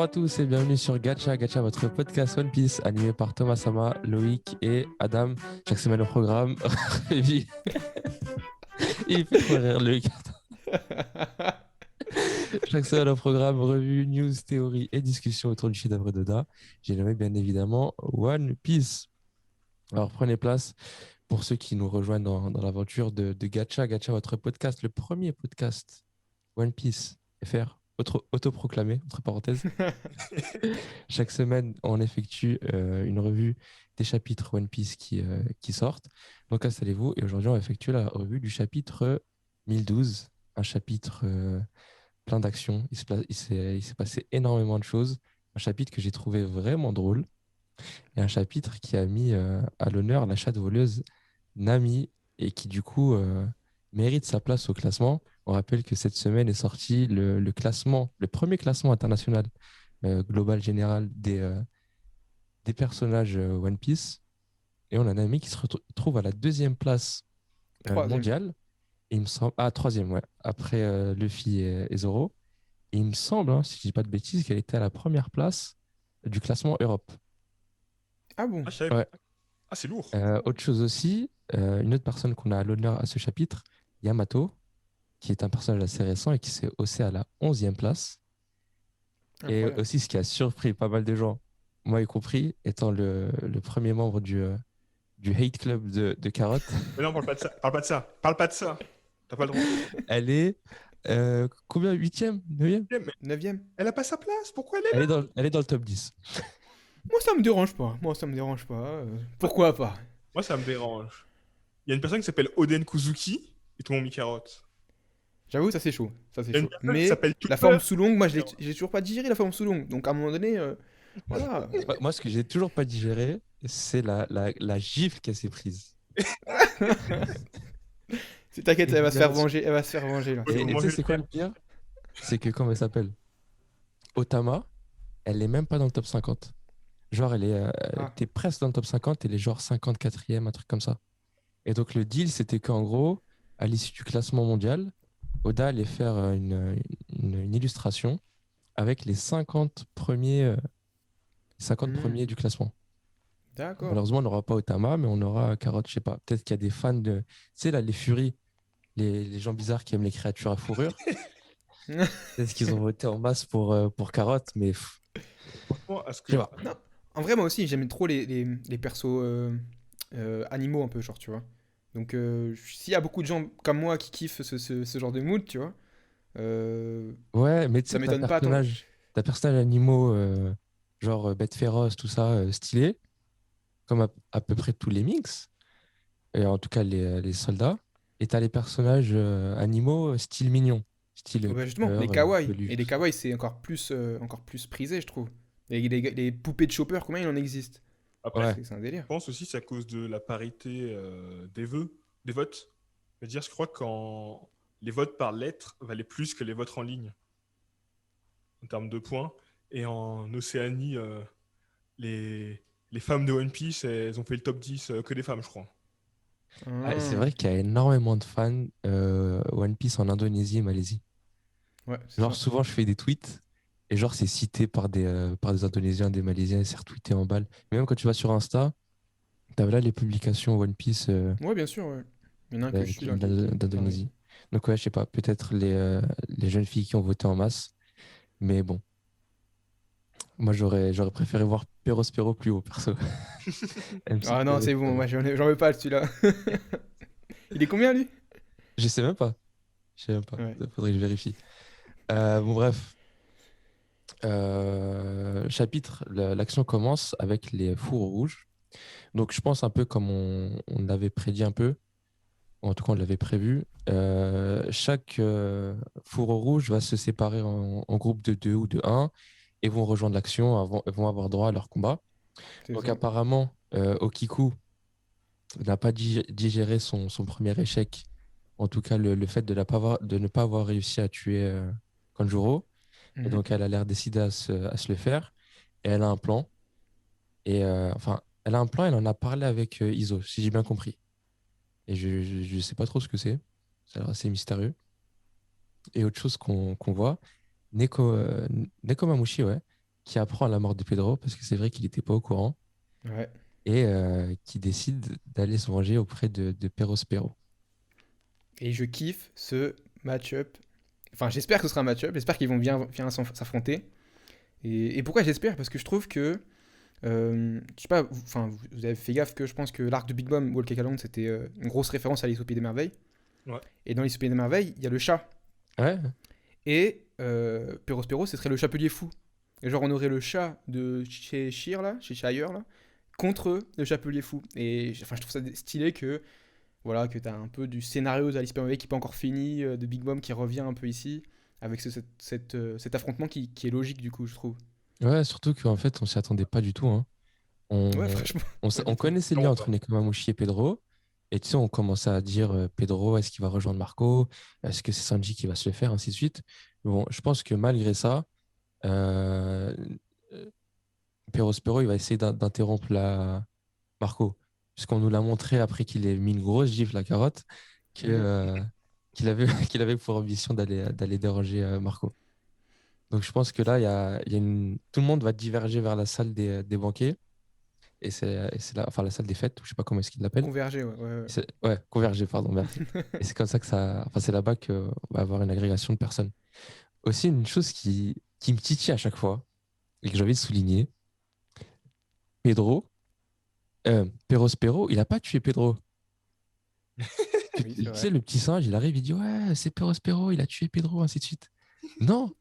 à tous et bienvenue sur Gacha, Gacha, votre podcast One Piece animé par Thomas Sama, Loïc et Adam. Chaque semaine au programme, revue. Il fait trop rire Loïc. Chaque semaine au programme, revue, news, théorie et discussion autour du chef-d'œuvre d'Oda. J'ai nommé bien évidemment One Piece. Alors prenez place pour ceux qui nous rejoignent dans l'aventure de Gacha, Gacha, votre podcast, le premier podcast One Piece FR, autoproclamé, entre parenthèses. Chaque semaine, on effectue une revue des chapitres One Piece qui sortent. Donc installez-vous et aujourd'hui, on va effectuer la revue du chapitre 1012, un chapitre plein d'actions. Il s'est passé énormément de choses. Un chapitre que j'ai trouvé vraiment drôle et un chapitre qui a mis à l'honneur la chatte voleuse Nami et qui du coup mérite sa place au classement. On rappelle que cette semaine est sorti le classement, le premier classement international global général des personnages One Piece. Et on a Nami qui se retrouve à la deuxième place Troisième. mondiale. Et il me semble... Ah, troisième, ouais. Après Luffy et Zoro. Et il me semble, hein, si je dis pas de bêtises, qu'elle était à la première place du classement Europe. Ah bon? Ah, je savais Ouais. pas. Ah, c'est lourd. Autre chose aussi, une autre personne qu'on a à l'honneur à ce chapitre, Yamato, qui est un personnage assez récent et qui s'est haussé à la 11e place. Et Incroyable. aussi, ce qui a surpris pas mal de gens, moi y compris, étant le premier membre du hate club de Carotte, Mais non, parle pas de ça. Parle pas de ça. Parle pas de ça. T'as pas le droit. elle est combien? 8e? 9e? Mais Neuvième? elle a pas sa place. Pourquoi elle est Elle là? est dans le top 10. Moi, ça me dérange pas. Pourquoi pas? Moi, ça me dérange. Il y a une personne qui s'appelle Oden Kuzuki et tout le monde mis carotte. J'avoue, ça c'est chaud. Ça c'est Il y a une chaud. personne qui Mais s'appelle la Chopper. forme sous longue, moi, j'ai toujours pas digéré la forme sous longue. Donc à un moment donné, voilà. Moi, ce que j'ai toujours pas digéré, c'est la gifle qu'elle s'est prise. C'est t'inquiète, Et elle va se faire libération. venger. Elle va se faire venger là. Faut C'est Et bon. tu sais, manger le c'est quoi fer. le pire? C'est que, comment elle s'appelle? Otama, elle est même pas dans le top 50. Genre, Ah. t'es presque dans le top 50, elle est genre 54e, un truc comme ça. Et donc, le deal, c'était qu'en gros, à l'issue du classement mondial, Oda allait faire une illustration avec les 50 Hmm. premiers du classement. D'accord. Malheureusement, on n'aura pas Otama, mais on aura Carotte, je sais pas. Peut-être qu'il y a des fans de. Tu sais, là, les furies, les gens bizarres qui aiment les créatures à fourrure. Peut-être qu'ils ont voté en masse pour Carotte, mais Franchement, à ce je sais que. pas. Non. En vrai, moi aussi, j'aime trop les persos animaux un peu, genre, tu vois. Donc, s'il y a beaucoup de gens comme moi qui kiffent ce genre de mood, tu vois, Ouais, mais tu ça sais, m'étonne pas tant. t'as personnage animaux, genre bêtes féroces, tout ça, stylé, comme à peu près tous les mix, et en tout cas les soldats. Et t'as les personnages animaux style mignon, style Bah justement, Chopper, les kawaii. Peluche, Et tout les ça. kawaii, c'est encore plus prisé, je trouve. Les poupées de Chopper, combien il en existe? Après, Ouais, je C'est un délire. pense aussi que c'est à cause de la parité des vœux, des votes. C'est-à-dire, je crois que quand les votes par lettre valaient plus que les votes en ligne en termes de points. Et en Océanie, les femmes de One Piece, elles ont fait le top 10 que des femmes, je crois. ah, c'est Ah, vrai qu'il y a énormément de fans One Piece en Indonésie et Malaisie. ouais, c'est Genre, ça. souvent, je fais des tweets et genre, c'est cité par des Indonésiens, des Malaisiens, et c'est retweeté en balle. Mais même quand tu vas sur Insta, t'as là les publications One Piece Ouais, bien sûr, ouais. Il y en a un que je suis là qui est pareil. d'Indonésie. Donc, ouais, je sais pas, peut-être les jeunes filles qui ont voté en masse. Mais bon, moi, j'aurais préféré voir Perospero plus haut, perso. MC Ah non, c'est bon, Perospero. moi j'en veux pas celui-là. Il est combien lui? Je sais même pas. Je sais même pas. Ouais. Faudrait que je vérifie. Bon, bref. Chapitre, l'action commence avec les fours rouges. Donc, je pense un peu comme on l'avait prédit un peu, ou en tout cas, on l'avait prévu. Chaque fourreau rouge va se séparer en groupe de deux ou de un et vont rejoindre l'action, vont avoir droit à leur combat. C'est Donc, ça. apparemment, Okiku n'a pas digéré son premier échec, en tout cas, le fait de ne pas avoir réussi à tuer Kanjuro. Et Mhm. donc, elle a l'air décidée à se le faire. Et elle a un plan. Et enfin, elle a un plan, elle en a parlé avec Iso, si j'ai bien compris. Et je sais pas trop ce que c'est. Ça a l'air assez mystérieux. Et autre chose qu'on voit, Nekomamushi, ouais. qui apprend la mort de Pedro, parce que c'est vrai qu'il n'était pas au courant, Ouais. et qui décide d'aller se venger auprès de Perospero. Et je kiffe ce match-up. Enfin, j'espère que ce sera un match-up. J'espère qu'ils vont bien s'affronter. Et pourquoi j'espère? Parce que je trouve que. Je sais pas, enfin, vous avez fait gaffe que je pense que l'arc de Big Mom, Walk Alone, c'était une grosse référence à l'Alice au Pays des Merveilles. Ouais. Et dans l'Alice au Pays des Merveilles, il y a le chat. Ouais, Et Perospero, ce serait le chapelier fou. Et genre, on aurait le chat de chez Shire, là, chez Shire, là, contre le chapelier fou. Et enfin, je trouve ça stylé que, voilà, que t'as un peu du scénario d'Alice au Pays des Merveilles qui n'est pas encore fini, de Big Mom qui revient un peu ici, avec cet affrontement qui est logique, du coup, je trouve. ouais, surtout qu'en fait, on s'y attendait pas du tout, hein. Ouais, On, franchement, pas on du tout. connaissait le lien Non, entre Nekomamushi et Pedro. Et tu sais, on commençait à dire Pedro, est-ce qu'il va rejoindre Marco? Est-ce que c'est Sanji qui va se le faire? Ainsi de suite. Bon, je pense que malgré ça, euh, euh, Perospero, il va essayer d'interrompre Marco. Puisqu'on nous l'a montré après qu'il ait mis une grosse gifle à Carotte, que, Mhm. qu'il avait, qu'il avait pour ambition d'aller déranger Marco. Donc je pense que là, tout le monde va diverger vers la salle des banquets. Et c'est enfin, la salle des fêtes, je sais pas comment est-ce qu'ils l'appellent. Converger, ouais, ouais, ouais. Ouais, converger, pardon, merci. Et c'est comme ça enfin, c'est là-bas qu'on va avoir une agrégation de personnes. Aussi, une chose qui me titille à chaque fois, et que j'ai envie de souligner, Pedro, Perospero, il a pas tué Pedro. Oui, Tu c'est sais, vrai. le petit singe, il arrive, il dit, ouais, c'est Perospero, il a tué Pedro, ainsi de suite. Non,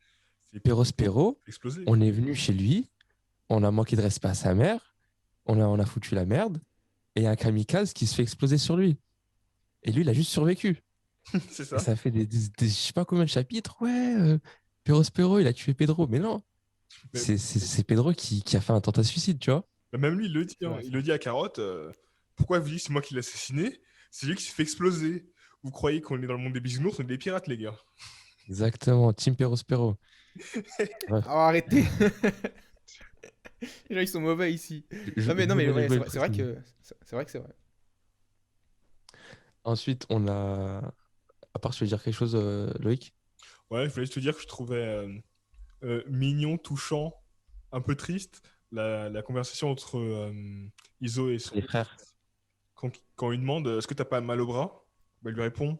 c'est Perospero, explosé. on est venu chez lui, on a manqué de respect à sa mère, on a foutu la merde, et il y a un kamikaze qui se fait exploser sur lui. Et lui, il a juste survécu. C'est Et ça. ça fait je sais pas combien de chapitres. Ouais, Perospero, il a tué Pedro. Mais non, Mais, c'est Pedro qui a fait un tentative de suicide, tu vois. mais même lui, il le dit, C'est hein. vrai, Il c'est le vrai. dit à Carotte. Pourquoi vous dites que c'est moi qui l'ai assassiné? C'est lui qui s'est fait exploser. Vous croyez qu'on est dans le monde des bisounours, on est des pirates, les gars. Exactement, Team Perospero. Bref, Oh, arrêtez! Les gens, ils sont mauvais ici. je Non, mais voulais, je ouais, voulais le c'est vrai préciser. que c'est vrai que c'est vrai. Ensuite, on a. À part, tu veux dire quelque chose, Loïc? Ouais, je voulais juste te dire que je trouvais mignon, touchant, un peu triste la conversation entre Iso et son Les frères. fils. Quand il demande est-ce que t'as pas mal au bras? Bah, il lui répond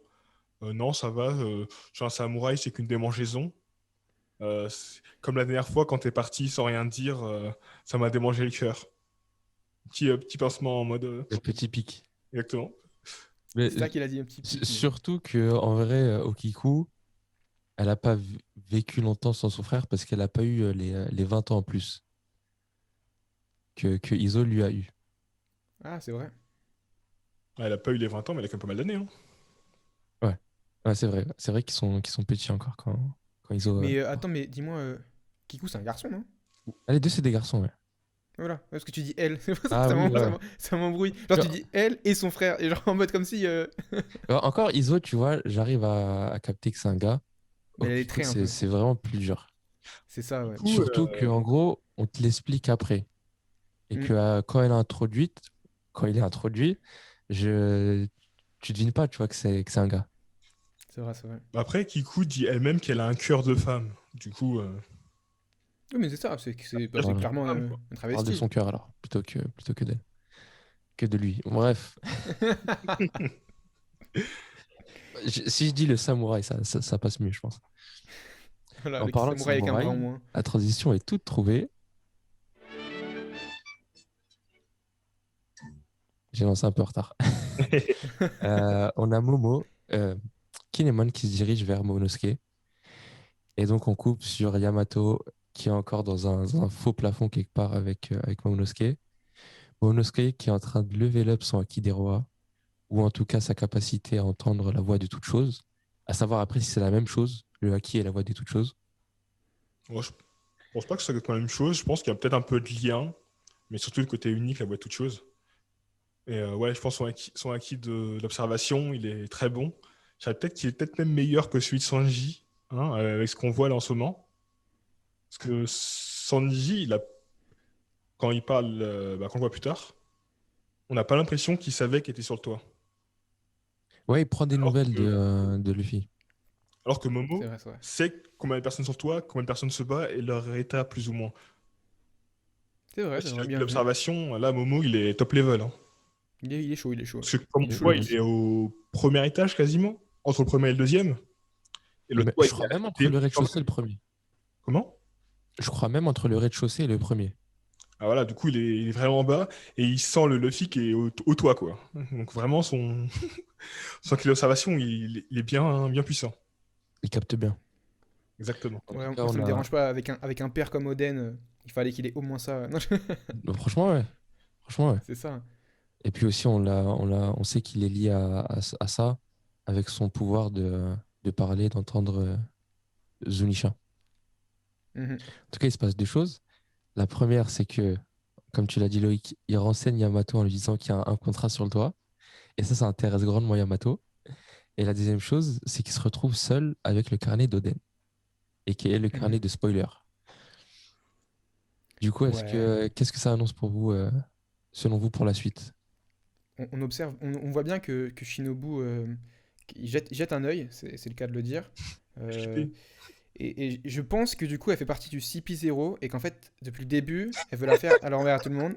non, ça va, je suis un samouraï, c'est qu'une démangeaison. Comme la dernière fois, quand t'es parti sans rien dire, ça m'a démangé le cœur. Petit pincement en mode. Le petit pic. Exactement. Mais C'est ça qu'il a dit, un petit pic, mais. surtout que en vrai, Okiku, elle a pas vécu longtemps sans son frère parce qu'elle a pas eu les 20 ans en plus que Iso lui a eu. Ah, c'est vrai. Elle a pas eu les 20 ans, mais elle a quand même pas mal d'années, hein. Ouais, ouais, c'est vrai. C'est vrai qu'ils sont petits encore quand Iso. Mais attends, mais dis-moi, Kiku, c'est un garçon, non? Ah, les deux, c'est des garçons, ouais. Voilà, parce que tu dis elle, c'est pour ça que Ah oui, ouais. ça m'embrouille. Genre, tu dis elle et son frère, et genre en mode comme si. Encore Iso, tu vois, j'arrive à capter que c'est un gars. Mais elle est Okiku, très un peu. c'est vraiment plus dur. C'est ça, Du ouais. coup, Surtout qu'en gros, on te l'explique après. Et Mm, que quand il est introduit, je, tu devines pas, tu vois, que c'est un gars. c'est vrai, c'est vrai. après, Kiku dit elle-même qu'elle a un cœur de femme. Du coup, Oui, mais c'est ça, c'est Voilà. clairement femme, quoi. un On parle de travesti. son cœur alors, plutôt que de lui. Bref, si je dis le samouraï, ça passe mieux, je pense. Voilà, En le parlant de samouraï avec un bras en samouraï, moins. la transition est toute trouvée. J'ai lancé un peu en retard. On a Momo, Kinemon qui se dirige vers Momonosuke. Et donc, on coupe sur Yamato qui est encore dans un faux plafond quelque part avec Momonosuke. Momonosuke qui est en train de level up son Haki des rois, ou en tout cas sa capacité à entendre la voix de toute chose. À savoir après si c'est la même chose, le Haki et la voix de toute chose. Moi, je pense pas que ce soit la même chose. Je pense qu'il y a peut-être un peu de lien, mais surtout le côté unique, la voix de toute chose. Et ouais, je pense que son acquis de l'observation, il est très bon. Je dirais peut-être qu'il est peut-être même meilleur que celui de Sanji, hein, avec ce qu'on voit là en ce moment. Parce que Sanji, quand il parle, quand on le voit plus tard, on n'a pas l'impression qu'il savait qu'il était sur le toit. Ouais, il prend des Alors nouvelles que, de Luffy. alors que C'est Momo vrai, c'est vrai. sait combien de personnes sont sur le toit, combien de personnes se battent et leur état plus ou moins. c'est Si vrai, j'ai bien vu. l'observation, là, Momo, il est top level. Hein. Il est chaud, il est chaud. Parce que comme Il on est voit, chaud. il est au premier étage quasiment, entre le premier et le deuxième. Et le Mais toit, je il est crois à même entre côté. le rez-de-chaussée et le premier. Comment? Je crois même entre le rez-de-chaussée et le premier. Ah, voilà, du coup, il est vraiment bas et il sent le Luffy qui est au toit, quoi. Donc vraiment, son clé d'observation, il est bien puissant. Il capte bien. Exactement. En Ouais, tout cas, moi, ça on me a. dérange pas. Avec un père comme Oden, il fallait qu'il ait au moins ça. Non, Non, franchement, ouais. Franchement, ouais. c'est ça. Et puis aussi, on sait qu'il est lié à ça, avec son pouvoir de parler, d'entendre Zunisha. Mhm. En tout cas, il se passe deux choses. La première, c'est que, comme tu l'as dit, Loïc, il renseigne Yamato en lui disant qu'il y a un contrat sur le toit. Et ça intéresse grandement Yamato. Et la deuxième chose, c'est qu'il se retrouve seul avec le carnet d'Oden, et qui est le Mhm. carnet de spoiler. Du coup, Ouais. qu'est-ce que ça annonce pour vous, selon vous, pour la suite? On observe, on voit bien que Shinobu il jette un œil, c'est le cas de le dire. Euh, JP. et je pense que du coup, elle fait partie du CP0 et qu'en fait, depuis le début, elle veut la faire à l'envers à tout le monde.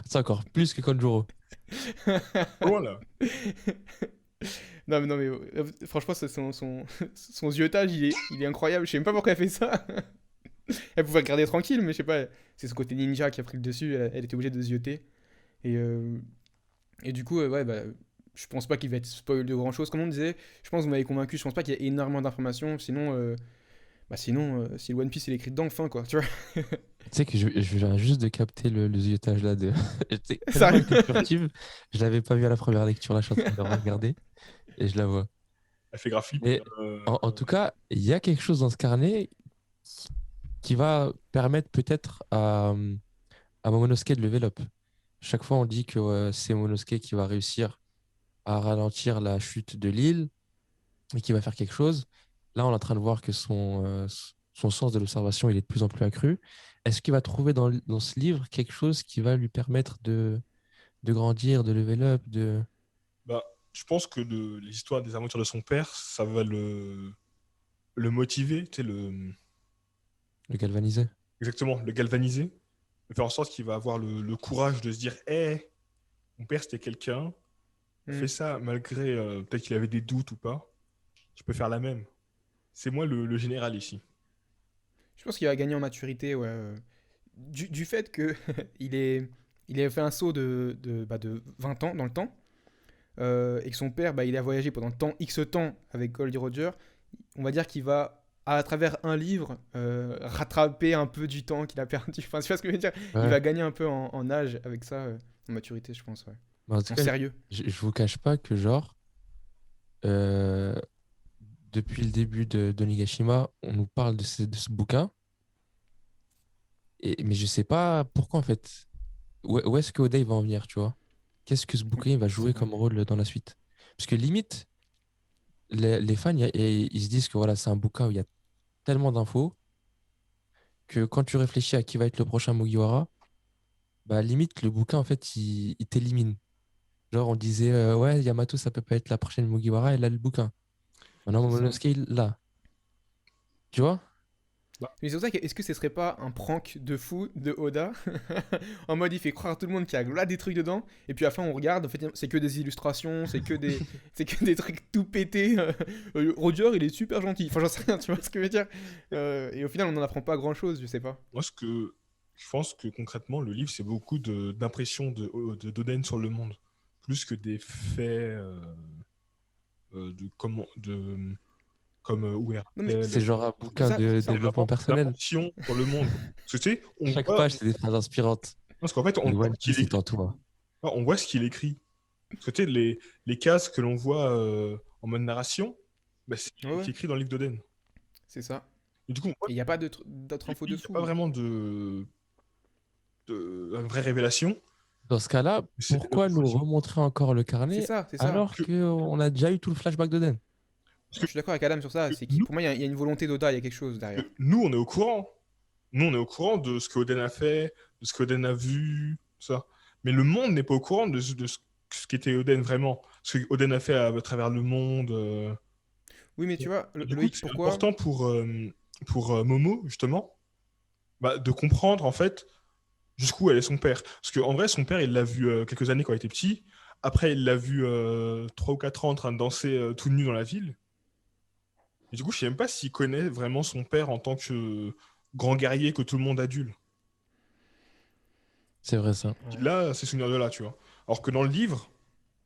C'est encore plus que Kanjuro. Loin, là. Non, mais franchement, son ziotage, il est incroyable. Je sais même pas pourquoi elle fait ça. Elle pouvait regarder tranquille, mais je sais pas. C'est son côté ninja qui a pris le dessus. Elle était obligée de zioter. Et, euh, et du coup, ouais, bah, je pense pas qu'il va être spoil de grand chose. Comme on disait, je pense que vous m'avez convaincu. Je pense pas qu'il y ait énormément d'informations. Sinon, si le One Piece il est écrit dedans, fin quoi. Tu vois. Tu sais que je viens juste de capter le ziotage là de. J'étais tellement Sérieux. été furtive, je l'avais pas vu à la première lecture, là je suis en train de le regarder et je la vois. Elle fait grave flipper. Mais en tout cas, il y a quelque chose dans ce carnet qui va permettre peut-être à Momonosuke de level up. Chaque fois on dit que c'est Momonosuke qui va réussir à ralentir la chute de l'île et qui va faire quelque chose. Là on est en train de voir que son sens de l'observation il est de plus en plus accru. Est-ce qu'il va trouver dans ce livre quelque chose qui va lui permettre de grandir, de level up, de Bah, je pense que l'histoire des aventures de son père, ça va le motiver, tu sais, le galvaniser? exactement, le galvaniser, de faire en sorte qu'il va avoir le courage de se dire, hé, mon père c'était quelqu'un, il a fait Hmm. ça malgré peut-être qu'il avait des doutes ou pas, je peux faire la même. C'est moi le général ici. Je pense qu'il va gagner en maturité, ouais. Du fait que il ait fait un saut de 20 ans dans le temps. Et que son père, bah, il a voyagé pendant X temps avec Goldie Roger, on va dire qu'il va, à travers un livre, rattraper un peu du temps qu'il a perdu. Enfin, tu vois ce que je veux dire. Il Ouais. va gagner un peu en âge avec ça, en maturité, je pense, ouais. Mais en tout En cas, sérieux. je vous cache pas que genre euh, depuis le début de Nigashima, on nous parle de ce bouquin, mais je sais pas pourquoi en fait. Où est-ce que Oda il va en venir, tu vois? Qu'est-ce que ce bouquin il va C'est jouer vrai. comme rôle dans la suite? Parce que limite, les fans, ils se disent que voilà, c'est un bouquin où il y a tellement d'infos que quand tu réfléchis à qui va être le prochain Mugiwara, bah limite, le bouquin, en fait, il t'élimine. Genre, on disait, ouais, Yamato, ça peut pas être la prochaine Mugiwara, elle a le bouquin. Maintenant, C'est ça. Momonosuke, il l'a. Tu vois? Bah, Mais c'est pour ça que, est-ce que ce serait pas un prank de fou de Oda en mode il fait croire à tout le monde qu'il y a là des trucs dedans et puis à la fin on regarde en fait c'est que des illustrations, c'est que des trucs tout pétés. Roger il est super gentil. Enfin j'en sais rien, tu vois ce que je veux dire. Et au final on n'en apprend pas grand-chose, je sais pas. moi, je pense que concrètement, le livre, c'est beaucoup d'impressions d'Oden sur le monde, plus que des faits comme Non mais C'est URL. genre un c'est bouquin ça, c'est de ça. C'est développement vraiment des personnel. impressions sur le monde. Parce que tu sais, Chaque page, c'est des phrases inspirantes. parce qu'en fait, on Et voit One ce qu'il Piece est écrit. en toi. On voit ce qu'il écrit. Parce que tu sais, les cases que l'on voit en mode narration, bah, Ouais, c'est ouais, écrit dans le livre d'Oden. c'est ça. Et du coup, moi, Et il y a pas d'autres infos il de n'y a pas fou. vraiment de vraie révélation. Dans ce cas-là, C'est des pourquoi nous observations. remontrer encore le C'est carnet ça, c'est ça. alors qu'on a déjà eu tout le flashback de Den? Parce Non, je suis d'accord avec Adam sur ça. que C'est nous, pour moi il y a une volonté d'Oda, il y a quelque chose que derrière. nous, on est au courant. Nous, on est au courant de ce qu'Oden a fait, de ce qu'Oden a vu, tout ça. Mais le monde n'est pas au courant de ce qu'était Oden vraiment. Ce qu'Oden a fait à travers le monde. Oui mais tu vois, Et du coup, Loïc, c'est pourquoi important pour Momo, justement, de comprendre en fait jusqu'où allait son père. Parce qu'en vrai, son père, il l'a vu quelques années quand il était petit. Après, il l'a vu 3 ou 4 ans en train de danser tout nu dans la ville. Et du coup, je sais même pas s'il connaît vraiment son père en tant que grand guerrier que tout le monde adule. C'est vrai ça. Il a ces souvenirs-là, tu vois. Alors que dans le livre,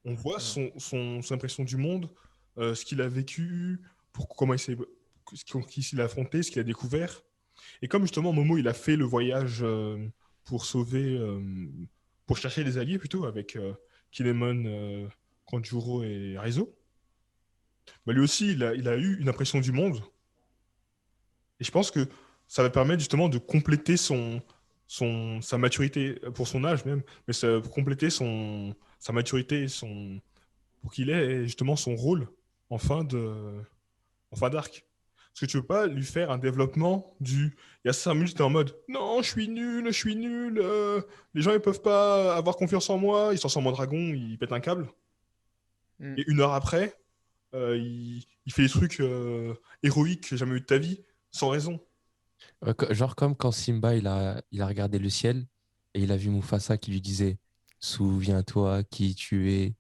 on voit Ouais. son impression du monde, ce qu'il a vécu, comment ce qu'il a affronté, ce qu'il a découvert. Et comme justement Momo, il a fait le voyage pour sauver, pour chercher des alliés plutôt, avec Kinemon, Kanjuro et Raizo, bah, lui aussi, il a eu une impression du monde. Et je pense que ça va permettre justement de compléter sa maturité, pour son âge même, mais ça va compléter sa maturité, pour qu'il ait justement son rôle en en fin d'arc. Parce que tu veux pas lui faire un développement il y a 5 minutes, t'es en mode non, je suis nul, les gens ils peuvent pas avoir confiance en moi, il se transforme en dragon, il pète un câble. Mm. Et 1 heure après, il fait des trucs héroïques que j'ai jamais eu de ta vie, sans raison. Genre comme quand Simba il a regardé le ciel et il a vu Mufasa qui lui disait souviens-toi qui tu es.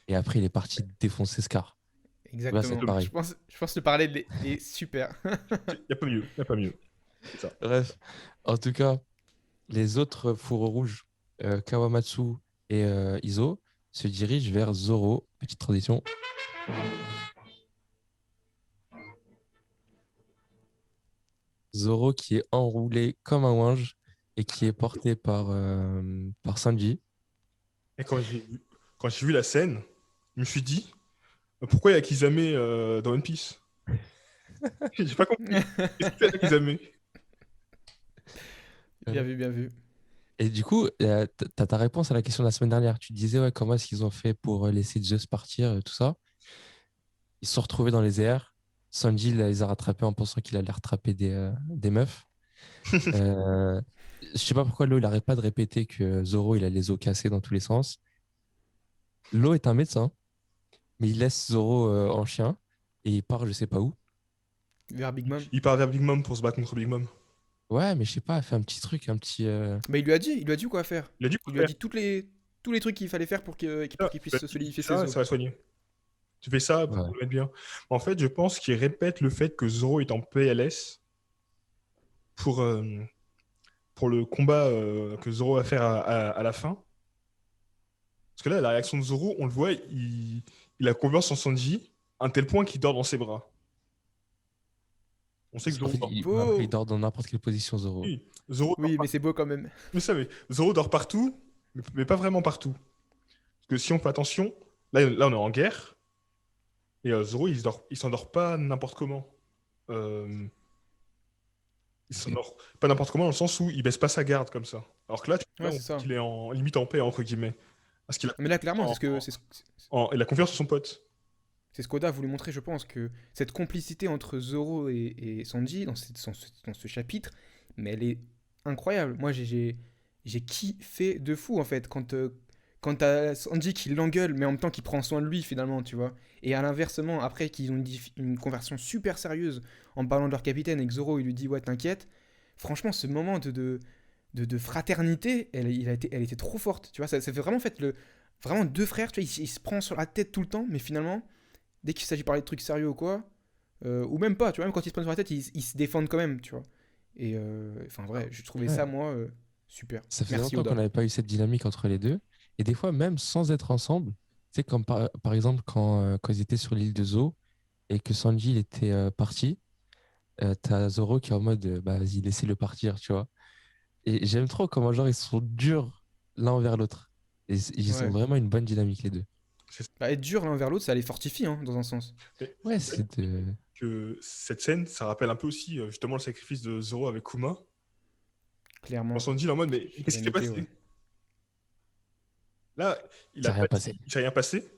Et après, il est parti défoncer Scar. Là, c'est Exactement. pareil. Je pense que le parallèle est super. Il n'y a pas mieux, il a pas mieux. C'est ça. Bref, en tout cas, les autres fourreaux rouges, Kawamatsu et Izo, se dirigent vers Zoro. Petite transition. Zoro qui est enroulé comme un ouinge et qui est porté par Sanji. Et quand j'ai vu la scène, je me suis dit, pourquoi il y a Kisame dans One Piece? J'ai pas compris. Qu'est-ce qu'il fait là, Kisame? Bien vu, bien vu. Et du coup, t'as ta réponse à la question de la semaine dernière. Tu disais, ouais, comment est-ce qu'ils ont fait pour laisser Zeus partir, tout ça. Ils se sont retrouvés dans les airs. Sanji les a rattrapés en pensant qu'il allait rattraper des meufs. Euh, je sais pas pourquoi Lo, il arrête pas de répéter que Zoro, il a les os cassés dans tous les sens. Lo est un médecin, mais il laisse Zoro en chien et il part je sais pas où. Vers Big Mom. Il part vers Big Mom pour se battre contre Big Mom. Ouais, mais je sais pas, elle fait un petit truc, un petit. Bah, il lui a dit quoi faire. Il a dit Il quoi lui a faire? dit tous les trucs qu'il fallait faire pour qu'il puisse se solidifier ses Ça, os. ça va soigner. Tu fais ça pour Ouais. le mettre bien. En fait, je pense qu'il répète le fait que Zoro est en PLS pour, euh, pour le combat que Zoro va faire à la fin. Parce que là, la réaction de Zoro, on le voit, il a confiance en Sanji à un tel point qu'il dort dans ses bras. On sait que En Zoro fait, dort. après, il Beau. dort dans n'importe quelle position, Zoro. Oui, Zoro dort Oui, mais partout. c'est beau quand même. Vous savez, Zoro dort partout, mais pas vraiment partout. Parce que si on fait attention, là on est en guerre, et Zoro, il s'endort pas n'importe comment. Euh, il s'endort pas n'importe comment dans le sens où il baisse pas sa garde comme ça. Alors que là, là Ouais, on c'est voit ça. qu'il est en limite en paix, entre guillemets. Parce qu'il a Mais là, clairement, en- il a confiance en son pote. c'est ce qu'Oda a voulu montrer, je pense, que cette complicité entre Zoro et Sanji dans ce chapitre, mais elle est incroyable. Moi, j'ai kiffé de fou, en fait, quand t'as Sanji qui l'engueule, mais en même temps qui prend soin de lui, finalement, tu vois. Et à l'inversement, après qu'ils ont une conversation super sérieuse en parlant de leur capitaine et que Zoro, il lui dit, ouais, t'inquiète. Franchement, ce moment de fraternité, elle était trop forte, tu vois. Ça fait vraiment, vraiment deux frères, tu vois, ils se prennent sur la tête tout le temps, mais finalement dès qu'il s'agit de parler de trucs sérieux ou quoi, ou même pas, tu vois, même quand ils se prennent sur la tête, ils se défendent quand même, tu vois. Et enfin, vrai, je trouvais Ouais. ça, moi, super. Ça faisait Merci, longtemps qu'on Oda. n'avait pas eu cette dynamique entre les deux. Et des fois, même sans être ensemble, tu sais, comme par exemple quand ils étaient sur l'île de Zo et que Sanji il était parti, t'as Zoro qui est en mode, bah, vas-y, laissez-le partir, tu vois. Et j'aime trop comment, genre, ils sont durs l'un envers l'autre. Et ils ont Ouais. vraiment une bonne dynamique, les deux. C'est Bah, être dur l'un vers l'autre, ça les fortifie, hein, dans un sens. Ouais, c'est vrai c'est de. que cette scène, ça rappelle un peu aussi justement le sacrifice de Zoro avec Kuma. On Clairement. s'en dit en mode, mais Je qu'est-ce l'avais qui s'est noté, ouais. passé? Là, Ça n'a rien passé. il s'est rien passé,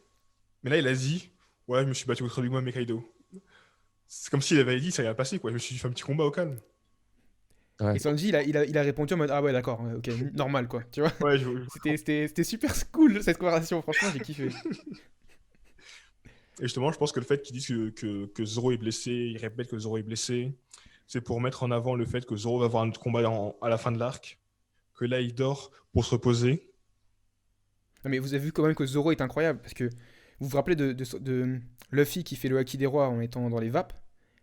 mais là, il a dit, ouais, je me suis battu contre Big Mom et Kaido. C'est comme s'il avait dit, ça s'est rien passé, quoi. Je me suis fait un petit combat au calme. Ouais. Et Sanji, il a répondu en mode, ah ouais, d'accord, ouais, ok, normal, quoi, tu vois. Ouais, C'était super cool, cette conversation, franchement, j'ai kiffé. Et justement, je pense que le fait qu'ils disent que Zoro est blessé, ils répètent que Zoro est blessé, c'est pour mettre en avant le fait que Zoro va avoir un combat à la fin de l'arc, que là il dort pour se reposer. Non, mais vous avez vu quand même que Zoro est incroyable parce que vous vous rappelez de Luffy qui fait le haki des rois en étant dans les vapes.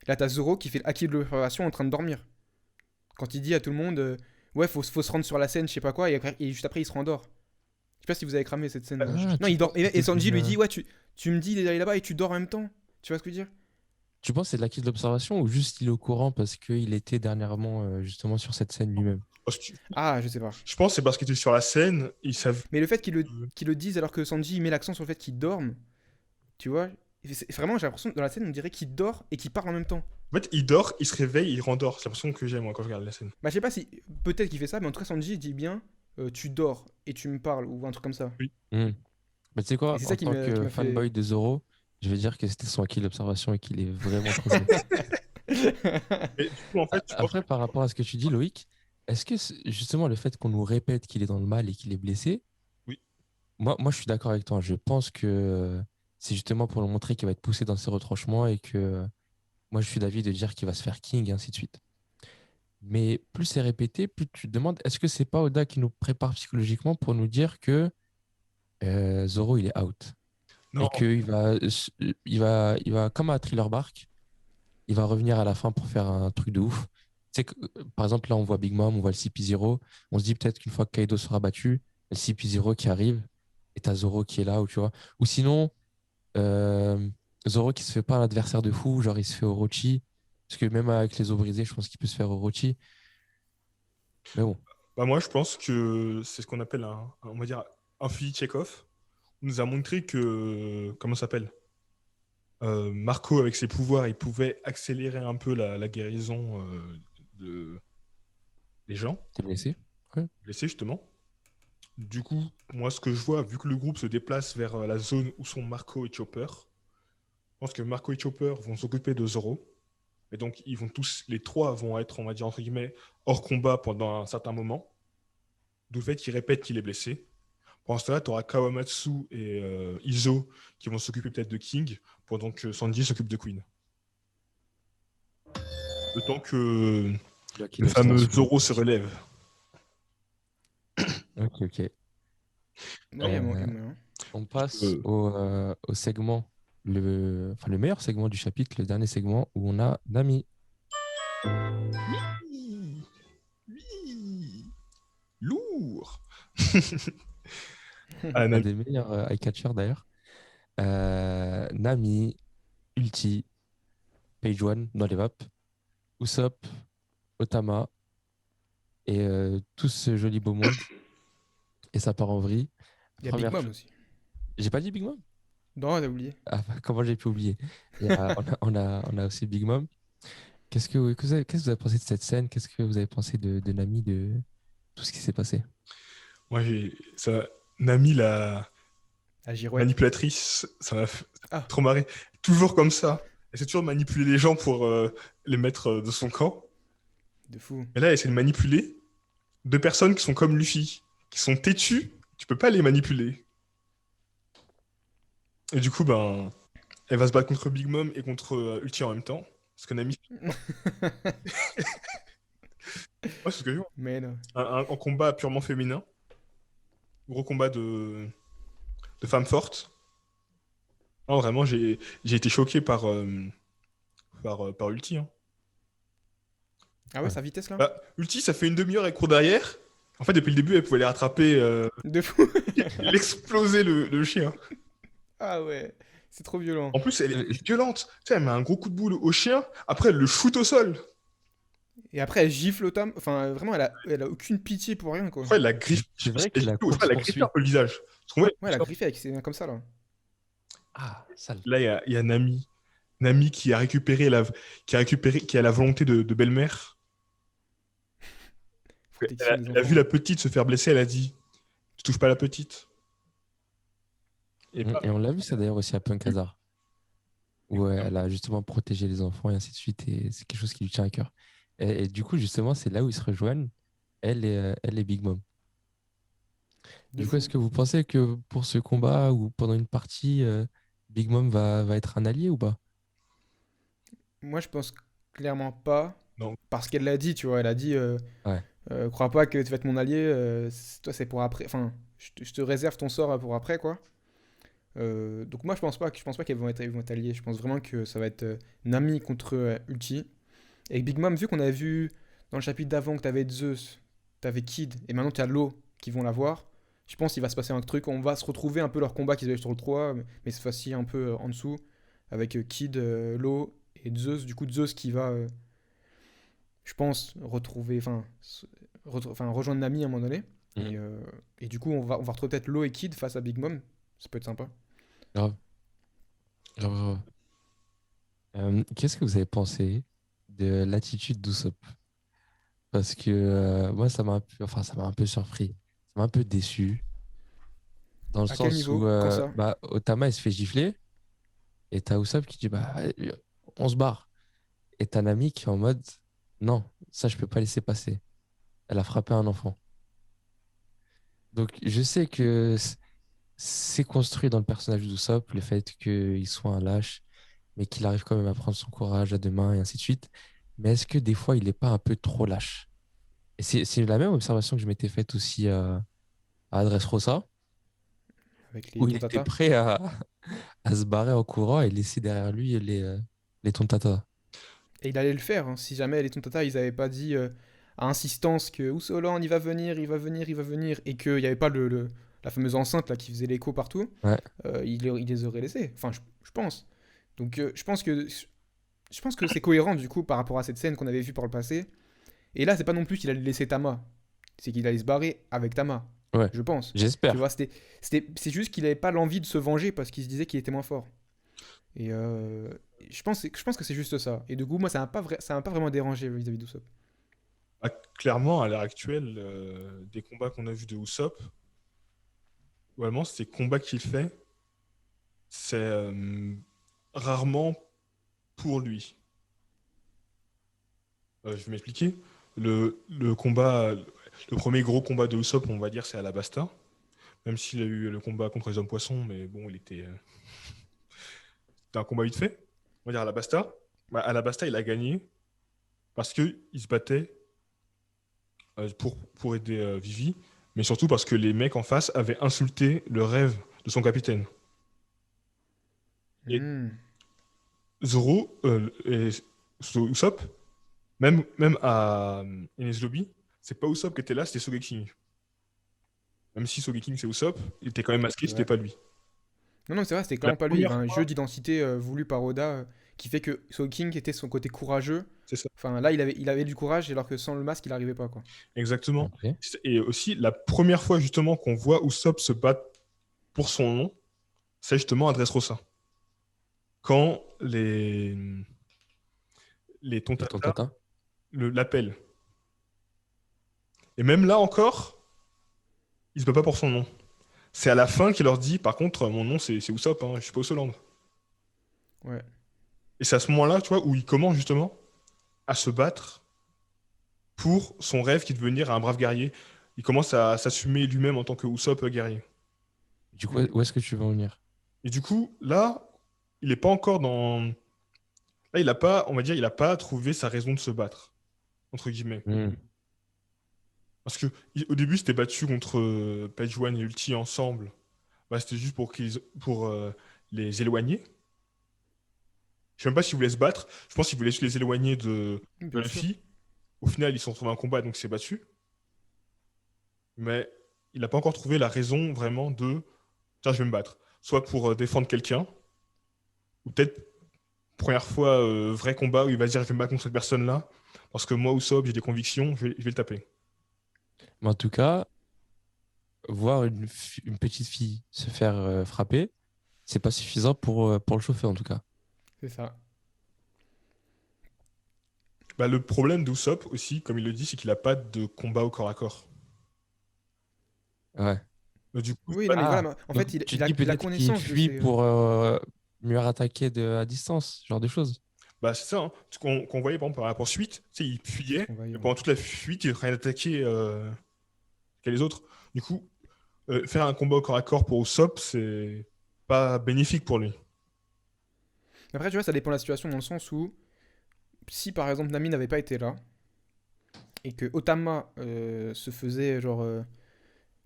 Là, t'as Zoro qui fait le haki de l'observation en train de dormir. Quand il dit à tout le monde, ouais, faut se rendre sur la scène, je sais pas quoi, et juste après il se rendort. Je sais pas si vous avez cramé cette scène. Ah, Non, tu il dort. penses que Et c'est Sanji lui une, dit, ouais, tu me dis d'aller là-bas et tu dors en même temps. Tu vois ce que je veux dire? Tu penses que c'est de l'acquis de l'observation ou juste il est au courant parce qu'il était dernièrement justement sur cette scène lui-même? Parce que Ah, je sais pas. je pense que c'est parce qu'il était sur la scène, ils savent. Mais le fait qu'il le dise alors que Sanji met l'accent sur le fait qu'il dorme, tu vois, vraiment j'ai l'impression que dans la scène on dirait qu'il dort et qu'il parle en même temps. En fait, il dort, il se réveille, il rendort. C'est l'impression que j'ai moi quand je regarde la scène. Bah je sais pas si peut-être qu'il fait ça, mais en tout cas Sanji dit bien tu dors et tu me parles ou un truc comme ça. Oui. Hmm. Bah, tu sais Et quoi, c'est en ça tant qui que m'a fait. fanboy de Zoro, je vais dire que c'était son acquis de l'observation et qu'il est vraiment trop chaud. Et du coup, en fait, je pense Après, par rapport à ce que tu dis, Loïc, est-ce que justement le fait qu'on nous répète qu'il est dans le mal et qu'il est blessé, oui. moi je suis d'accord avec toi. Je pense que c'est justement pour le montrer qu'il va être poussé dans ses retranchements et que moi je suis d'avis de dire qu'il va se faire king et ainsi de suite. Mais plus c'est répété, plus tu te demandes est-ce que c'est pas Oda qui nous prépare psychologiquement pour nous dire que Zoro il est out Non, et qu'il va comme à Thriller Bark, il va revenir à la fin pour faire un truc de ouf. Tu sais que, par exemple, là, on voit Big Mom, on voit le CP0. On se dit peut-être qu'une fois que Kaido sera battu, le CP0 qui arrive et t'as Zoro qui est là, ou tu vois. Ou sinon, euh, Zoro qui se fait pas un adversaire de fou, genre il se fait Orochi. Parce que même avec les os brisés, je pense qu'il peut se faire Orochi. Mais bon, bah moi je pense que c'est ce qu'on appelle on va dire un fusil Chekhov. On nous a montré que comment ça s'appelle Marco avec ses pouvoirs, il pouvait accélérer un peu la guérison de des gens t'es blessé. Ouais. blessés justement. Du coup, moi ce que je vois, vu que le groupe se déplace vers la zone où sont Marco et Chopper, je pense que Marco et Chopper vont s'occuper de Zoro. Et donc ils vont tous, les trois vont être, on va dire entre guillemets, hors combat pendant un certain moment. D'où le fait qu'il répète qu'il est blessé. Pendant ce temps-là, tu auras Kawamatsu et Izo qui vont s'occuper peut-être de King, pendant que Sanji s'occupe de Queen. Le temps que Là, qui le fameux l'observation. Zoro se relève. Ok, ok. Ouais, y Euh, a moyen. on passe Euh, au segment, enfin, le meilleur segment du chapitre, le dernier segment où on a Nami. Oui, oui, lourd. Ah, Un Nami. des meilleurs eye catchers d'ailleurs. Nami, Ulti, Page One dans les vapes, Usopp, Otama et tout ce joli beau monde. Et ça part en vrille. Il y a Big Première Mom chose. aussi. J'ai pas dit Big Mom? Non, t'as oublié. Ah, comment j'ai pu oublier? On a aussi Big Mom. Qu'est-ce que vous avez pensé de cette scène? Qu'est-ce que vous avez pensé de Nami, de tout ce qui s'est passé? Moi, Nami, la La girouette. manipulatrice, ça m'a fait Ah, trop marrer. Toujours comme ça. Elle essaie toujours de manipuler les gens pour les mettre de son camp. de fou. Et là, elle essaie de manipuler deux personnes qui sont comme Luffy, qui sont têtues. Tu peux pas les manipuler. Et du coup, ben, elle va se battre contre Big Mom et contre Ulti en même temps. Parce que Nami, ouais, c'est ce que je vois. Mais non. Un combat purement féminin. Gros combat de femmes fortes. Non, vraiment, j'ai été choqué par Ulti, hein. Ah ouais, Ouais. sa vitesse là? Bah, Ulti, ça fait une demi-heure, elle court derrière. En fait, depuis le début, elle pouvait les rattraper, De fou. l'exploser le chien. Ah ouais, c'est trop violent. En plus, elle Euh, est violente. Tu sais, elle met un gros coup de boule au chien. Après, elle le shoot au sol. Et après, elle gifle Otam. Enfin, vraiment, elle a aucune pitié pour rien, quoi. Après, elle la griffe. Je C'est sais pas si vrai elle que la je crois qu'elle a griffé un course-poursuite. peu le visage. Parce qu'on voit, Ouais, elle a griffé avec ses mains comme ça, là. Ah, sale. là, il y a Nami. Nami qui a la volonté de belle-mère. Protection des Elle a vu enfants. la petite se faire blesser, elle a dit, tu touches pas la petite. Et Et on l'a vu ça d'ailleurs aussi à Punk Hazard, où bam. elle a justement protégé les enfants et ainsi de suite. Et c'est quelque chose qui lui tient à cœur. Et du coup, justement, c'est là où ils se rejoignent, elle et Big Mom. De Du coup, fou. est-ce que vous pensez que pour ce combat ou pendant une partie, Big Mom va être un allié ou pas? Moi, je pense clairement pas. Non. parce qu'elle l'a dit, tu vois. Elle a dit Ouais. crois pas que tu vas être mon allié, toi c'est pour après. Enfin, je te réserve ton sort pour après, quoi. Donc moi je pense pas qu'elles vont être alliées. Je pense vraiment que ça va être Nami contre Ulti. Et Big Mom, vu qu'on avait vu dans le chapitre d'avant que t'avais Zeus, t'avais Kid, et maintenant t'as Law qui vont la voir, je pense qu'il va se passer un truc. On va se retrouver un peu leur combat qu'ils avaient sur le 3, mais cette fois-ci un peu en dessous, avec Kid, Law et Zeus. Du coup, Zeus qui va, je pense, retrouver, enfin, rejoindre Nami à un moment donné. Mhm. Et du coup, on va retrouver peut-être Law et Kid face à Big Mom. Ça peut être sympa. Grave. Grave, grave. Qu'est-ce que vous avez pensé de l'attitude d'Usopp? Parce que moi, ça m'a un peu surpris. Ça m'a un peu déçu. Dans le À quel sens où niveau? Quand ça? bah, Otama, il se fait gifler. Et t'as Usopp qui dit, bah, on se barre. Et t'as Nami qui est en mode, non, ça, je peux pas laisser passer. Elle a frappé un enfant. Donc, je sais que c'est construit dans le personnage d'Usopp, le fait qu'il soit un lâche, mais qu'il arrive quand même à prendre son courage à deux mains et ainsi de suite. Mais est-ce que des fois, il n'est pas un peu trop lâche? Et c'est la même observation que je m'étais faite aussi à Dressrosa, Avec les où il était Tontata? prêt à se barrer en courant et laisser derrière lui les Tontata. Et il allait le faire, hein, si jamais les Tontata, ils avaient pas dit à insistance que Usolan, il va venir, il va venir, il va venir, et qu'il n'y avait pas la fameuse enceinte là qui faisait l'écho partout, Ouais, il les aurait laissés. Enfin, je pense. Donc, je pense que c'est cohérent du coup par rapport à cette scène qu'on avait vue par le passé. Et là, c'est pas non plus qu'il allait laisser Tama, c'est qu'il allait se barrer avec Tama, ouais, je pense. Tu j'espère. vois, c'est juste qu'il avait pas l'envie de se venger parce qu'il se disait qu'il était moins fort. Et je pense que c'est juste ça. Et du coup, moi, ça m'a pas vraiment dérangé vis-à-vis d'Usopp. Ah, clairement, à l'heure actuelle, des combats qu'on a vus de Usopp, vraiment, ces combats qu'il fait, c'est rarement pour lui. Je vais m'expliquer. Le premier gros combat de Usopp, on va dire, c'est à Alabasta. Même s'il a eu le combat contre les hommes poissons, mais bon, c'était un combat vite fait. On va dire Alabasta. Bah, Alabasta, il a gagné parce qu'il se battait pour aider Vivi, mais surtout parce que les mecs en face avaient insulté le rêve de son capitaine. Et Hmm. Zoro et Usopp, même à Enies Lobby, c'est pas Usopp qui était là, c'était Sogeking. Même si Sogeking c'est Usopp, il était quand même masqué, C'est c'était vrai. pas lui. Non, non, c'est vrai, c'était La clairement pas lui. Il y avait première un jeu fois, d'identité voulu par Oda qui fait que Soul King était son côté courageux. c'est ça. Enfin, là, il avait du courage alors que sans le masque, il n'arrivait pas, quoi. Exactement. Ok. Et aussi, la première fois justement qu'on voit Usopp se battre pour son nom, c'est justement à Dressrosa. Quand les Les Tontata Tontata? l'appellent. Et même là encore, il se bat pas pour son nom. C'est à la fin qu'il leur dit, par contre, mon nom c'est Usopp, hein, je suis pas Usoland. Ouais. Et c'est à ce moment-là, tu vois, où il commence justement à se battre pour son rêve qui est de devenir un brave guerrier. Il commence à s'assumer lui-même en tant que Usopp guerrier. Du coup, Hmm. où est-ce que tu veux en venir? Et du coup, là, il est pas encore dans. Là, il a pas, on va dire, il a pas trouvé sa raison de se battre, entre guillemets. Hmm. Parce que au début, c'était battu contre Page One et Ulti ensemble. Bah, c'était juste pour les éloigner. Je sais même pas s'ils voulaient se battre. Je pense qu'ils voulaient juste les éloigner de Bien sûr. Luffy. Au final, ils se sont retrouvés un combat, donc c'est battu. Mais il n'a pas encore trouvé la raison vraiment de tiens, je vais me battre. Soit pour défendre quelqu'un, ou peut-être première fois vrai combat où il va se dire je vais me battre contre cette personne-là, parce que moi, Usopp, j'ai des convictions, je vais le taper. Mais en tout cas, voir une petite fille se faire frapper, c'est pas suffisant pour le chauffer en tout cas. C'est ça. Bah, le problème d'Usopp aussi, comme il le dit, c'est qu'il n'a pas de combat au corps à corps. Ouais. Du coup, Oui, bah, non, mais voilà, Ah, mais en donc fait, il, tu il te a, dis il a peut-être qu'il connaissance de fuit ces. pour mieux attaquer à distance, ce genre de choses. bah, c'est ça, hein. Ce qu'on voyait par exemple pendant la poursuite, tu sais, il C'est ce fuyait, qu'on va y et ouais. pendant toute la fuite, il est en train d'attaquer qu'à les autres. Du coup, faire un combat au corps à corps pour Usopp, c'est pas bénéfique pour lui. Après, tu vois, ça dépend de la situation dans le sens où si par exemple Nami n'avait pas été là, et que Otama se faisait genre.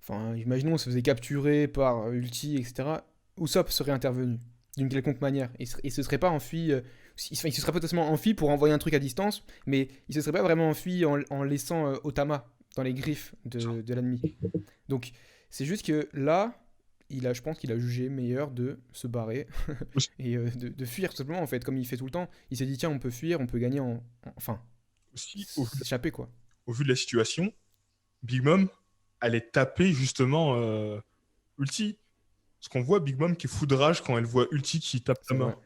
Enfin, imaginons, on se faisait capturer par Ulti, etc. Usopp serait intervenu d'une quelconque manière. Il se serait pas enfui. Il se serait potentiellement enfui pour envoyer un truc à distance, mais il se serait pas vraiment enfui en laissant Otama dans les griffes de l'ennemi. Donc, c'est juste que là, je pense qu'il a jugé meilleur de se barrer Aussi, et de fuir tout simplement en fait, comme il fait tout le temps. Il s'est dit tiens, on peut fuir, on peut gagner enfin, aussi, s'échapper quoi. au vu de la situation, Big Mom allait taper justement Ulti. Parce qu'on voit Big Mom qui fout de rage quand elle voit Ulti qui tape sa C'est main. vrai.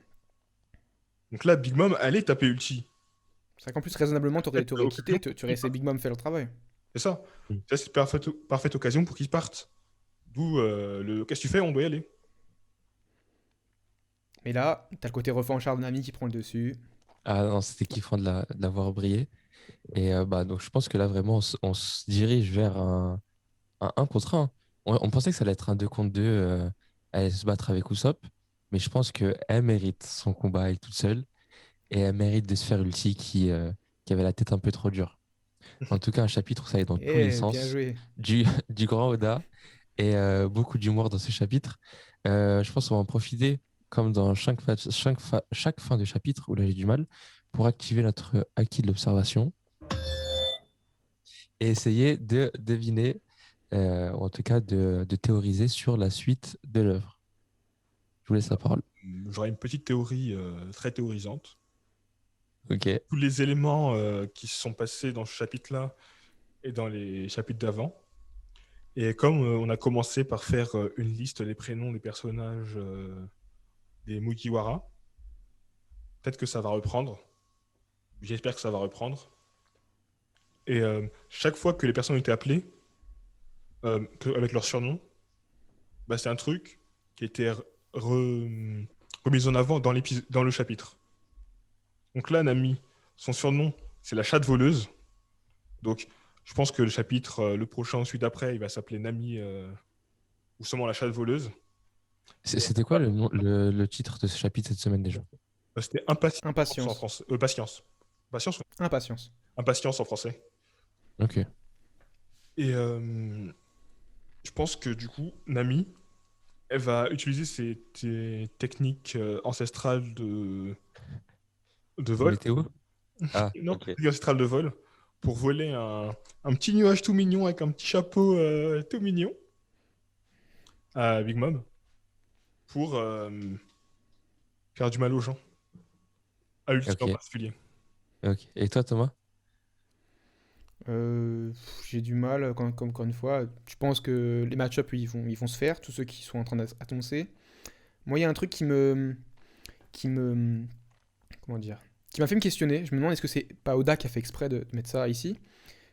Donc là, Big Mom allait taper Ulti. C'est vrai qu'en plus, raisonnablement, Peut-être t'aurais occasion quitté, pour tu aurais qu'il laissé parte. Big Mom faire le travail. C'est ça. Mm. Ça, c'est parfaite occasion pour qu'ils partent. D'où le qu'est-ce que tu fais? On doit y aller. Mais là, t'as le côté revanchard de Nami qui prend le dessus. Ah non, c'était kiffant de la voir briller. Et bah, donc, je pense que là, vraiment, on se dirige vers un contre un. On pensait que ça allait être un 2 contre 2. Elle allait se battre avec Usopp. Mais je pense qu'elle mérite son combat à elle toute seule. Et elle mérite de se faire ulti qui avait la tête un peu trop dure. En tout cas, un chapitre où ça allait dans tous les Bien sens. joué. Du grand Oda. Et beaucoup d'humour dans ce chapitre. Je pense qu'on va en profiter, comme dans chaque fin de chapitre, où là j'ai du mal, pour activer notre acquis de l'observation et essayer de deviner, ou en tout cas de théoriser sur la suite de l'œuvre. Je vous laisse la parole. J'aurais une petite théorie très théorisante. Ok. Tous les éléments qui se sont passés dans ce chapitre-là et dans les chapitres d'avant. Et comme on a commencé par faire une liste des prénoms des personnages des Mugiwara, peut-être que ça va reprendre. J'espère que ça va reprendre. Et chaque fois que les personnes ont été appelées, avec leur surnom, bah, c'est un truc qui était remis en avant dans le chapitre. Donc là, Nami, son surnom, c'est la chatte voleuse. Donc, je pense que le chapitre, le prochain, ensuite après, il va s'appeler Nami ou seulement la chatte voleuse. Et, C'était quoi le titre de ce chapitre cette semaine déjà? c'était impatience en Impatience. français. Patience. Patience, Impatience. impatience en français. Ok. Et je pense que du coup, Nami, elle va utiliser ses techniques ancestrales de De vol. météo? Ah, Non, ok. techniques ancestrales de vol pour voler un petit nuage tout mignon avec un petit chapeau tout mignon à Big Mom pour faire du mal aux gens, à Ulti en Ok. particulier. Ok. Et toi, Thomas? J'ai du mal, comme encore une fois. Je pense que les match-ups, ils vont se faire, tous ceux qui sont en train d'annoncer. Moi, il y a un truc qui me, comment dire, qui m'a fait me questionner. Je me demande est-ce que c'est pas Oda qui a fait exprès de mettre ça ici.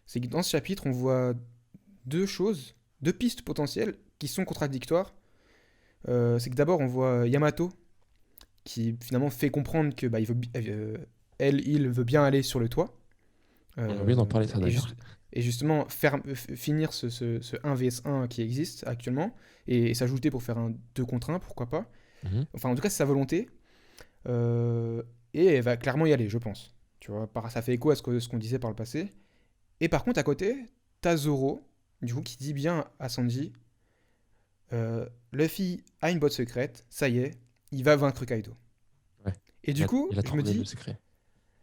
C'est que dans ce chapitre, on voit deux choses, deux pistes potentielles qui sont contradictoires. C'est que d'abord, on voit Yamato qui finalement fait comprendre que bah, il veut bien aller sur le toit. On a oublié d'en parler, ça Et, d'ailleurs. et justement, finir ce 1 vs 1 qui existe actuellement et s'ajouter pour faire un 2 contre 1, pourquoi pas. Mhm. Enfin, en tout cas, c'est sa volonté. Euh, et elle va clairement y aller, je pense. Tu vois, ça fait écho à ce qu'on disait par le passé. Et par contre, à côté, t'as Zoro, du coup, qui dit bien à Sanji Luffy a une botte secrète, ça y est, il va vaincre Kaido. Ouais. Et du coup, Il a je me trouvé le dis, secret.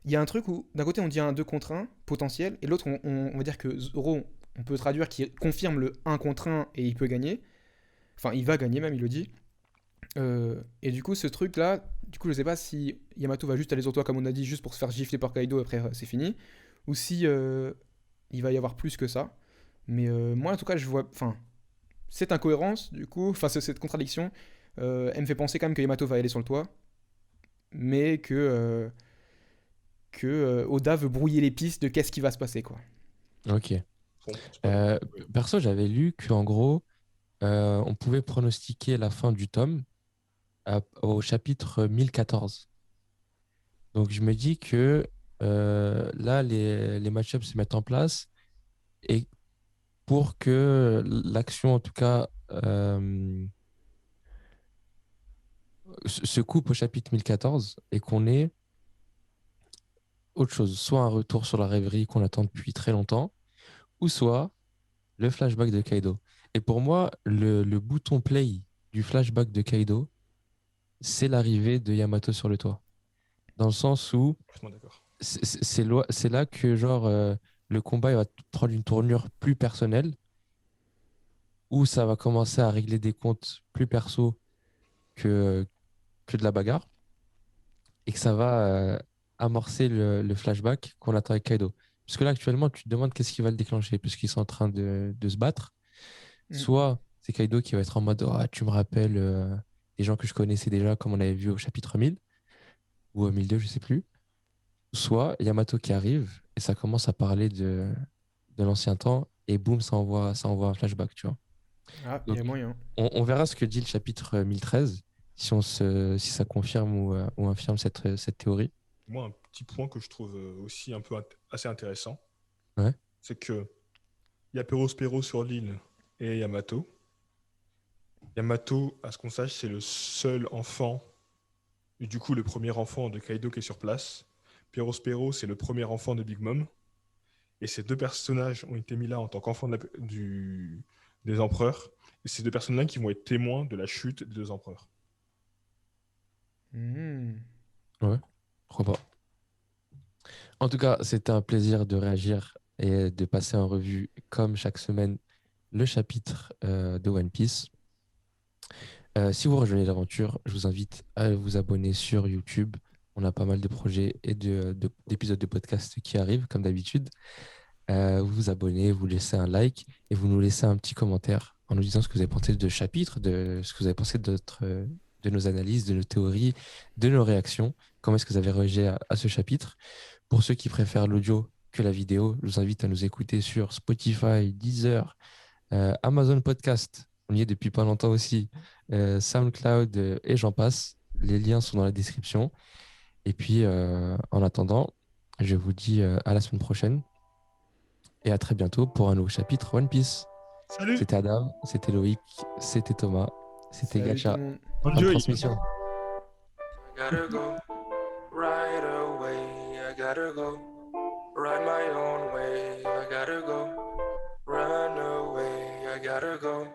il y a un truc où, d'un côté, on dit un 2 contre 1 potentiel, et l'autre, on va dire que Zoro, on peut traduire qu'il confirme le 1 contre 1 et il peut gagner. Enfin, il va gagner même, il le dit. Et du coup, ce truc-là, du coup, je sais pas si Yamato va juste aller sur toi, comme on a dit, juste pour se faire gifler par Kaido, après c'est fini, ou si il va y avoir plus que ça. Mais moi, en tout cas, je vois. Enfin, cette incohérence, du coup, enfin, cette contradiction, elle me fait penser quand même que Yamato va aller sur le toit, mais que Oda veut brouiller les pistes de qu'est-ce qui va se passer, quoi. Ok. Bon, c'est pas mal. Ouais. Perso, j'avais lu qu'en gros, on pouvait pronostiquer la fin du tome au chapitre 1014. Donc je me dis que là, les match-ups se mettent en place et pour que l'action, en tout cas, se coupe au chapitre 1014 et qu'on ait autre chose, soit un retour sur la rêverie qu'on attend depuis très longtemps, ou soit le flashback de Kaido. Et pour moi, le bouton play du flashback de Kaido, c'est l'arrivée de Yamato sur le toit. Dans le sens où Complètement d'accord. c'est là que genre le combat il va prendre une tournure plus personnelle, où ça va commencer à régler des comptes plus perso que, que de la bagarre, et que ça va amorcer le flashback qu'on attend avec Kaido. Parce que là, actuellement, tu te demandes qu'est-ce qui va le déclencher, puisqu'ils sont en train de se battre. Mm. Soit c'est Kaido qui va être en mode ah, tu me rappelles des gens que je connaissais déjà, comme on avait vu au chapitre 1000 ou au 1002, je sais plus. Soit Yamato qui arrive et ça commence à parler de l'ancien temps et boum, ça envoie un flashback, tu vois. Ah, il y Donc, a moyen. on verra ce que dit le chapitre 1013, si ça confirme ou infirme cette théorie. Moi, un petit point que je trouve aussi un peu assez intéressant, Ouais. c'est que il y a Perospero sur l'île et Yamato. Yamato, à ce qu'on sache, c'est le seul enfant, et du coup le premier enfant de Kaido qui est sur place. Perospero, c'est le premier enfant de Big Mom. Et ces deux personnages ont été mis là en tant qu'enfants des empereurs. Et ces deux personnes-là qui vont être témoins de la chute des deux empereurs. Hmm. Ouais, pourquoi pas. En tout cas, c'était un plaisir de réagir et de passer en revue, comme chaque semaine, le chapitre de One Piece. Si vous rejoignez l'aventure, je vous invite à vous abonner sur YouTube. On a pas mal de projets et d'épisodes de podcast qui arrivent, comme d'habitude. Vous vous abonnez, vous laissez un like et vous nous laissez un petit commentaire en nous disant ce que vous avez pensé de chapitre, de ce que vous avez pensé de nos analyses, de nos théories, de nos réactions. Comment est-ce que vous avez réagi à ce chapitre? Pour ceux qui préfèrent l'audio que la vidéo, je vous invite à nous écouter sur Spotify, Deezer, Amazon Podcast. On y est depuis pas longtemps aussi. SoundCloud et j'en passe. Les liens sont dans la description. Et puis, en attendant, je vous dis à la semaine prochaine et à très bientôt pour un nouveau chapitre One Piece. Salut! C'était Adam, c'était Loïc, c'était Thomas, c'était Salut tout le Gacha. monde. Bonne Enjoy! transmission. I gotta go right away. I gotta go.